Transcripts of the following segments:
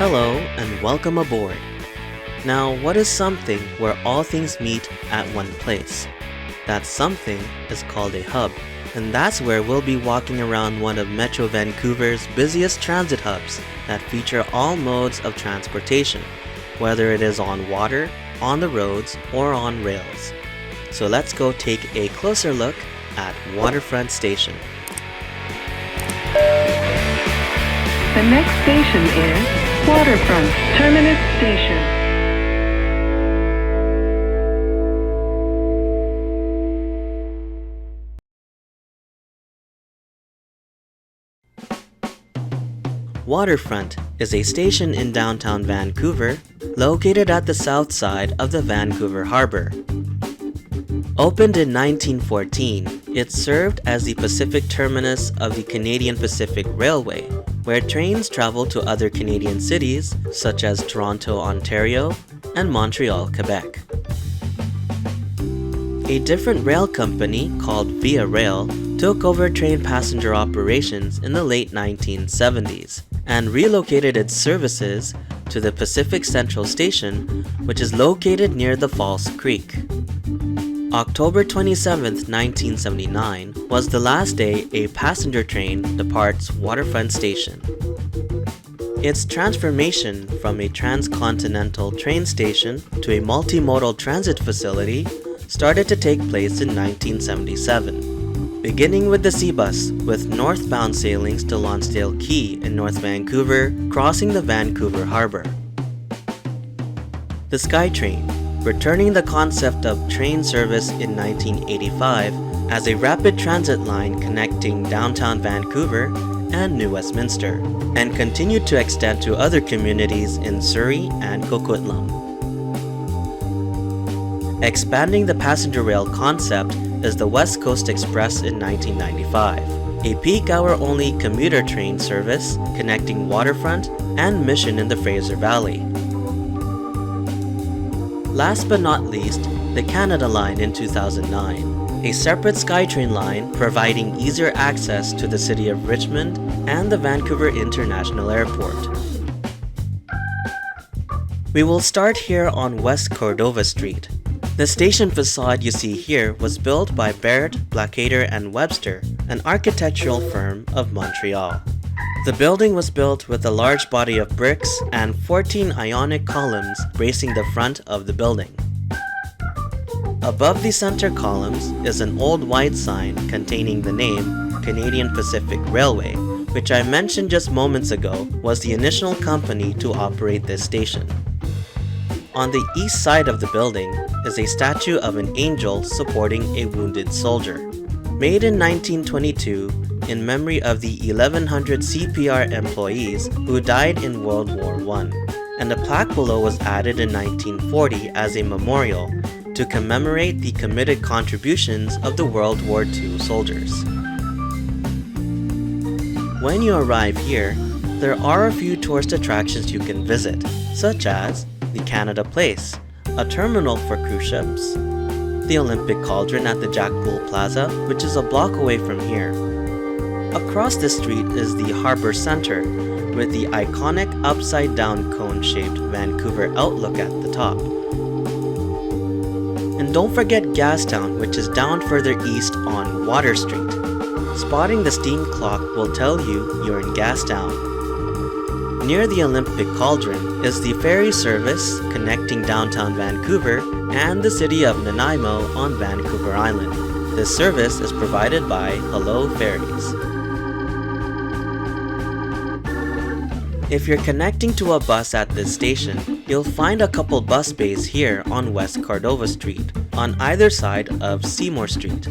Hello and welcome aboard. Now, what is something where all things meet at one place? That something is called a hub, and that's where we'll be walking around one of Metro Vancouver's busiest transit hubs that feature all modes of transportation, whether it is on water, on the roads, or on rails. So let's go take a closer look at Waterfront Station. The next station is Waterfront Terminus Station. Waterfront is a station in downtown Vancouver, located at the south side of the Vancouver Harbour. Opened in 1914, it served as the Pacific terminus of the Canadian Pacific Railway, where trains travel to other Canadian cities such as Toronto, Ontario, and Montreal, Quebec. A different rail company called Via Rail took over train passenger operations in the late 1970s and relocated its services to the Pacific Central Station, which is located near the False Creek. October 27, 1979 was the last day a passenger train departs Waterfront Station. Its transformation from a transcontinental train station to a multimodal transit facility started to take place in 1977, beginning with the SeaBus with northbound sailings to Lonsdale Quay in North Vancouver, crossing the Vancouver Harbour. The SkyTrain, returning the concept of train service in 1985 as a rapid transit line connecting downtown Vancouver and New Westminster, and continued to extend to other communities in Surrey and Coquitlam. Expanding the passenger rail concept is the West Coast Express in 1995, a peak-hour-only commuter train service connecting Waterfront and Mission in the Fraser Valley. Last but not least, the Canada Line in 2009, a separate SkyTrain line providing easier access to the city of Richmond and the Vancouver International Airport. We will start here on West Cordova Street. The station facade you see here was built by Barrett, Blackadder & Webster, an architectural firm of Montreal. The building was built with a large body of bricks and 14 ionic columns bracing the front of the building. Above the center columns is an old white sign containing the name Canadian Pacific Railway, which I mentioned just moments ago was the initial company to operate this station. On the east side of the building is a statue of an angel supporting a wounded soldier. Made in 1922 in memory of the 1,100 CPR employees who died in World War I, and a plaque below was added in 1940 as a memorial to commemorate the committed contributions of the World War II soldiers. When you arrive here, there are a few tourist attractions you can visit, such as the Canada Place, a terminal for cruise ships, the Olympic Cauldron at the Jack Pool Plaza, which is a block away from here. Across the street is the Harbour Centre, with the iconic upside-down cone-shaped Vancouver outlook at the top. And don't forget Gastown, which is down further east on Water Street. Spotting the steam clock will tell you you're in Gastown. Near the Olympic Cauldron is the ferry service connecting downtown Vancouver and the city of Nanaimo on Vancouver Island. This service is provided by Hello Ferries. If you're connecting to a bus at this station, you'll find a couple bus bays here on West Cordova Street, on either side of Seymour Street.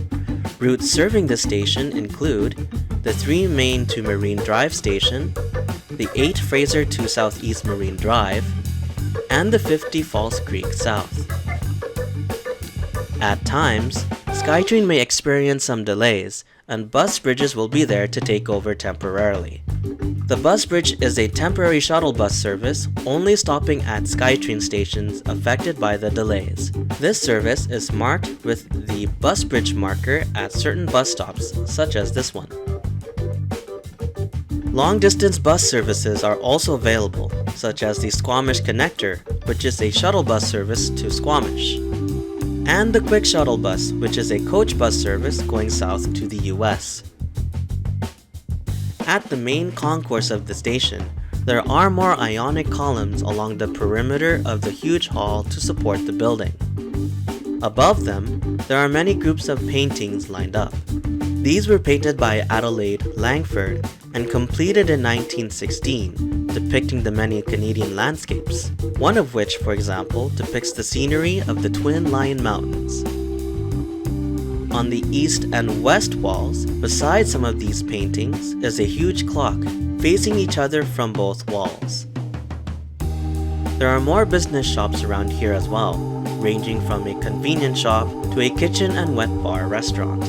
Routes serving the station include the 3 Main to Marine Drive station, the 8 Fraser to Southeast Marine Drive, and the 50 False Creek South. At times, SkyTrain may experience some delays, and bus bridges will be there to take over temporarily. The bus bridge is a temporary shuttle bus service only stopping at SkyTrain stations affected by the delays. This service is marked with the bus bridge marker at certain bus stops, such as this one. Long-distance bus services are also available, such as the Squamish Connector, which is a shuttle bus service to Squamish, and the Quick Shuttle Bus, which is a coach bus service going south to the US. At the main concourse of the station, there are more ionic columns along the perimeter of the huge hall to support the building. Above them, there are many groups of paintings lined up. These were painted by Adelaide Langford and completed in 1916, depicting the many Canadian landscapes, one of which, for example, depicts the scenery of the Twin Lion Mountains. On the east and west walls, beside some of these paintings, is a huge clock, facing each other from both walls. There are more business shops around here as well, ranging from a convenience shop to a kitchen and wet bar restaurant.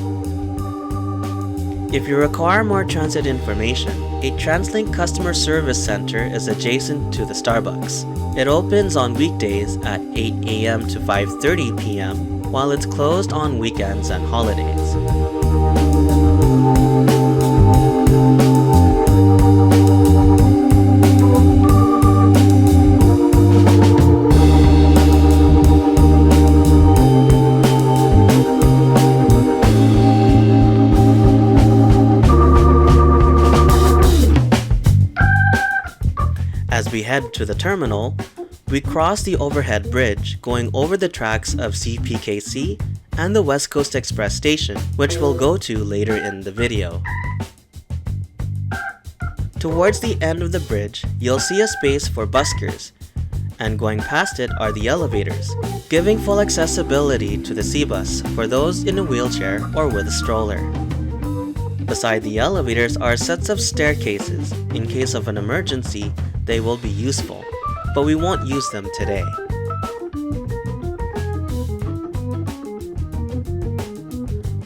If you require more transit information, a TransLink customer service center is adjacent to the Starbucks. It opens on weekdays at 8 a.m. to 5:30 p.m., while it's closed on weekends and holidays. As we head to the terminal, we cross the overhead bridge going over the tracks of CPKC and the West Coast Express station, which we'll go to later in the video. Towards the end of the bridge, you'll see a space for buskers, and going past it are the elevators, giving full accessibility to the SeaBus for those in a wheelchair or with a stroller. Beside the elevators are sets of staircases. In case of an emergency, they will be useful, but we won't use them today.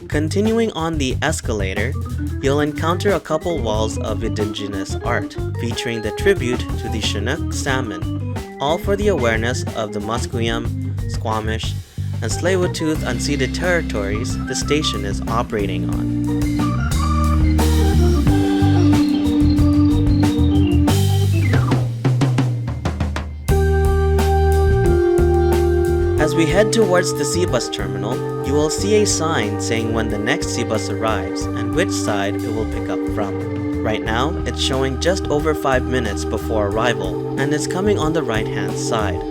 Continuing on the escalator, you'll encounter a couple walls of indigenous art featuring the tribute to the Chinook salmon, all for the awareness of the Musqueam, Squamish, and Tsleil-Waututh unceded territories the station is operating on. As we head towards the SeaBus terminal, you will see a sign saying when the next SeaBus arrives and which side it will pick up from. Right now, it's showing just over 5 minutes before arrival, and it's coming on the right-hand side.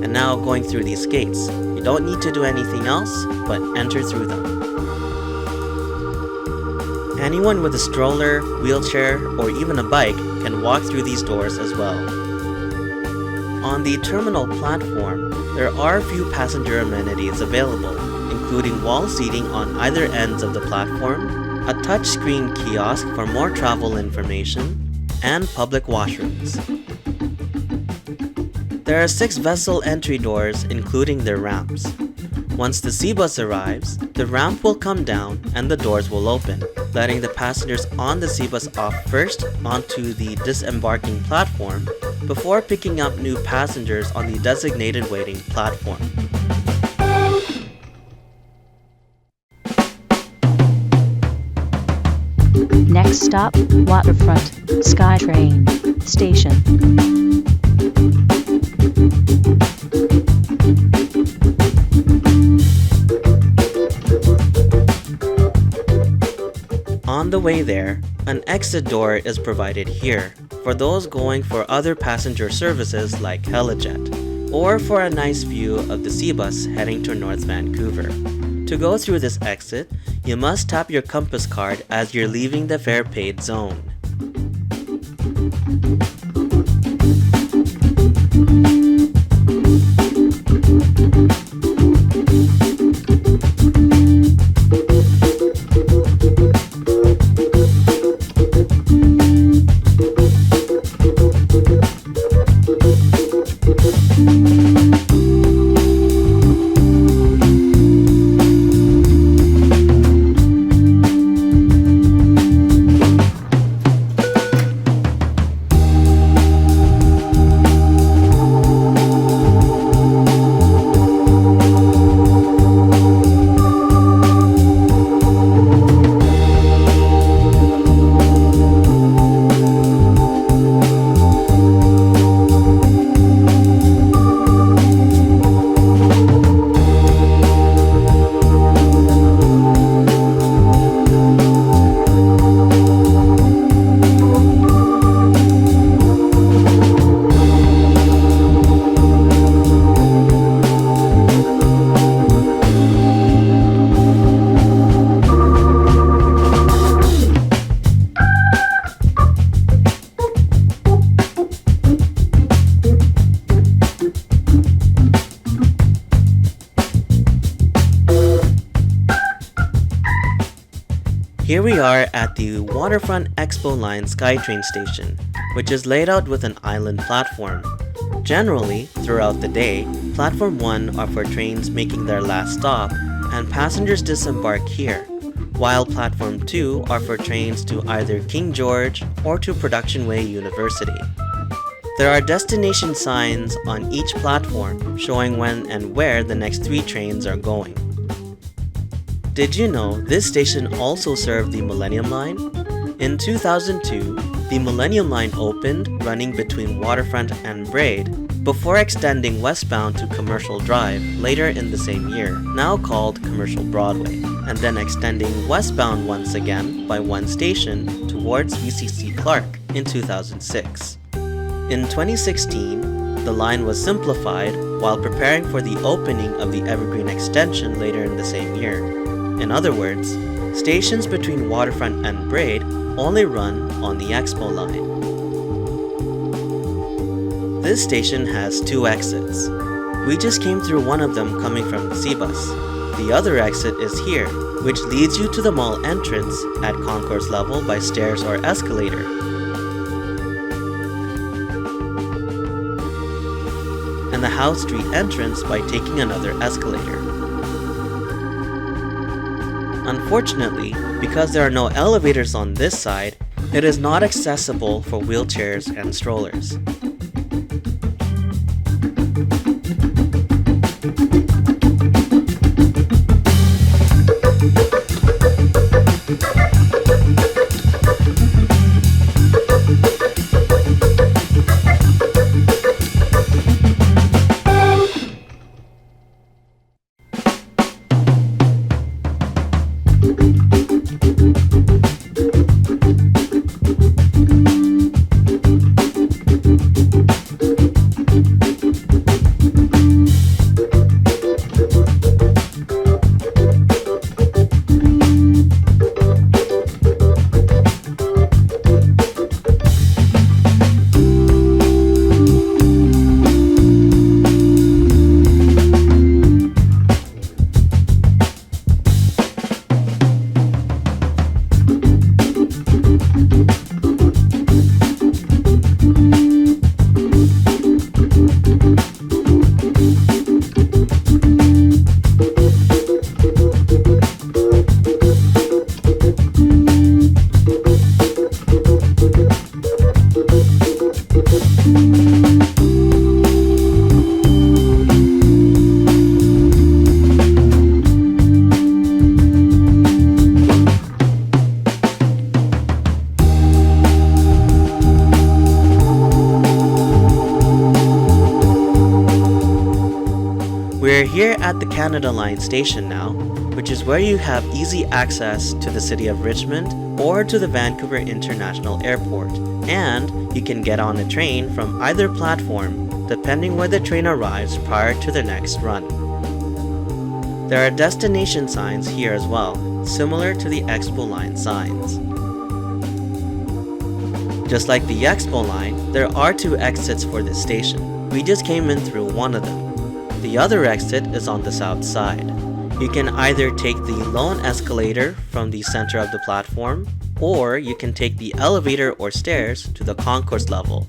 And now going through these gates, you don't need to do anything else but enter through them. Anyone with a stroller, wheelchair, or even a bike can walk through these doors as well. On the terminal platform, there are a few passenger amenities available, including wall seating on either ends of the platform, a touchscreen kiosk for more travel information, and public washrooms. There are 6 vessel entry doors, including their ramps. Once the SeaBus arrives, the ramp will come down and the doors will open, letting the passengers on the SeaBus off first onto the disembarking platform before picking up new passengers on the designated waiting platform. Next stop, Waterfront SkyTrain Station. On the way there, an exit door is provided here for those going for other passenger services like Helijet, or for a nice view of the SeaBus heading to North Vancouver. To go through this exit, you must tap your compass card as you're leaving the fare paid zone. we are at the Waterfront Expo line SkyTrain station, which is laid out with an island platform. Generally, throughout the day, Platform 1 are for trains making their last stop and passengers disembark here, while Platform 2 are for trains to either King George or to Production Way University. There are destination signs on each platform showing when and where the next 3 trains are going. Did you know this station also served the Millennium Line? In 2002, the Millennium Line opened running between Waterfront and Braid before extending westbound to Commercial Drive later in the same year, now called Commercial Broadway, and then extending westbound once again by 1 station towards VCC Clark in 2006. In 2016, the line was simplified while preparing for the opening of the Evergreen Extension later in the same year. In other words, stations between Waterfront and Braid only run on the Expo line. This station has 2 exits. We just came through one of them coming from the SeaBus. The other exit is here, which leads you to the mall entrance at concourse level by stairs or escalator. And the House Street entrance by taking another escalator. Unfortunately, because there are no elevators on this side, it is not accessible for wheelchairs and strollers. We're here at the Canada Line station now, which is where you have easy access to the city of Richmond or to the Vancouver International Airport, and you can get on a train from either platform depending where the train arrives prior to the next run. There are destination signs here as well, similar to the Expo Line signs. Just like the Expo Line, there are 2 exits for this station. We just came in through one of them. The other exit is on the south side. You can either take the lone escalator from the center of the platform, or you can take the elevator or stairs to the concourse level.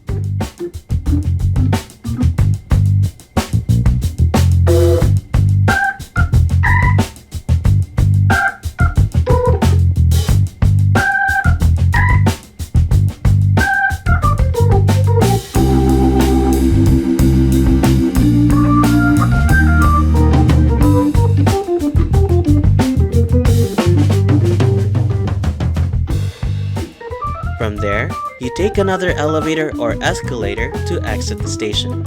From there, you take another elevator or escalator to exit the station.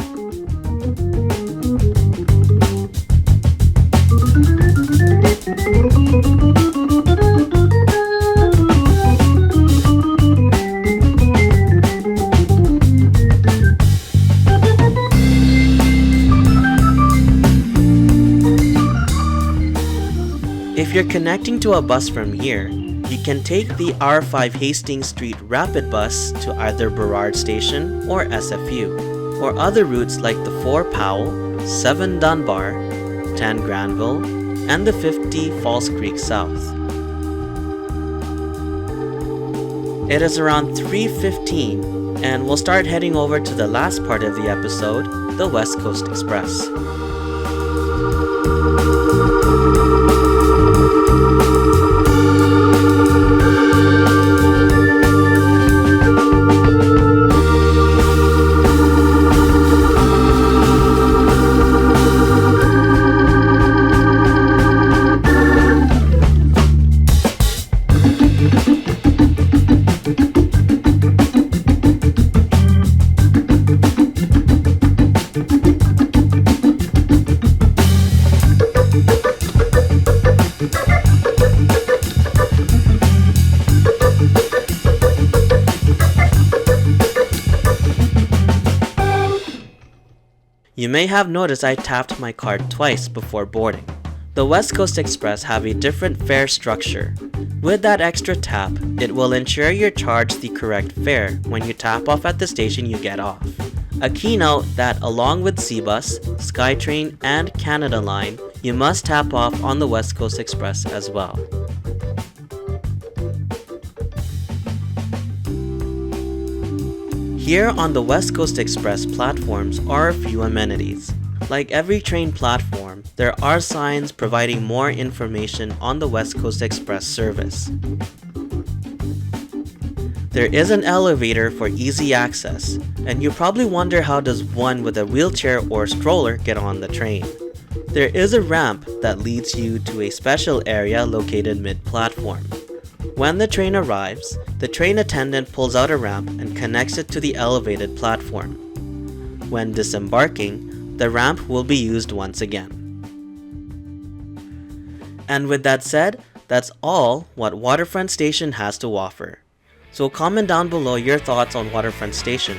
If you're connecting to a bus from here, you can take the R5 Hastings Street Rapid Bus to either Burrard Station or SFU, or other routes like the 4 Powell, 7 Dunbar, 10 Granville, and the 50 Falls Creek South. It is around 3:15 and we'll start heading over to the last part of the episode, the West Coast Express. You may have noticed I tapped my card twice before boarding. The West Coast Express have a different fare structure. With that extra tap, it will ensure you're charged the correct fare when you tap off at the station you get off. A key note that along with SeaBus, SkyTrain, and Canada Line, you must tap off on the West Coast Express as well. Here on the West Coast Express platforms are a few amenities. Like every train platform, there are signs providing more information on the West Coast Express service. There is an elevator for easy access, and you probably wonder how does one with a wheelchair or stroller get on the train. There is a ramp that leads you to a special area located mid-platform. When the train arrives, the train attendant pulls out a ramp and connects it to the elevated platform. When disembarking, the ramp will be used once again. And with that said, that's all what Waterfront Station has to offer. So comment down below your thoughts on Waterfront Station.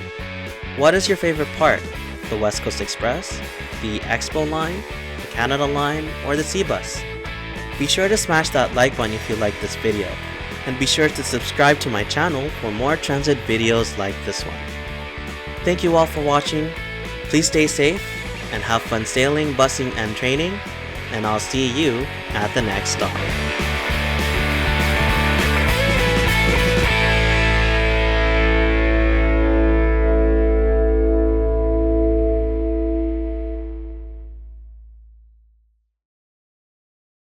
What is your favorite part? The West Coast Express, the Expo line, the Canada line, or the SeaBus? Be sure to smash that like button if you like this video. And be sure to subscribe to my channel for more transit videos like this one. Thank you all for watching. Please stay safe and have fun sailing, busing, and training. And I'll see you at the next stop.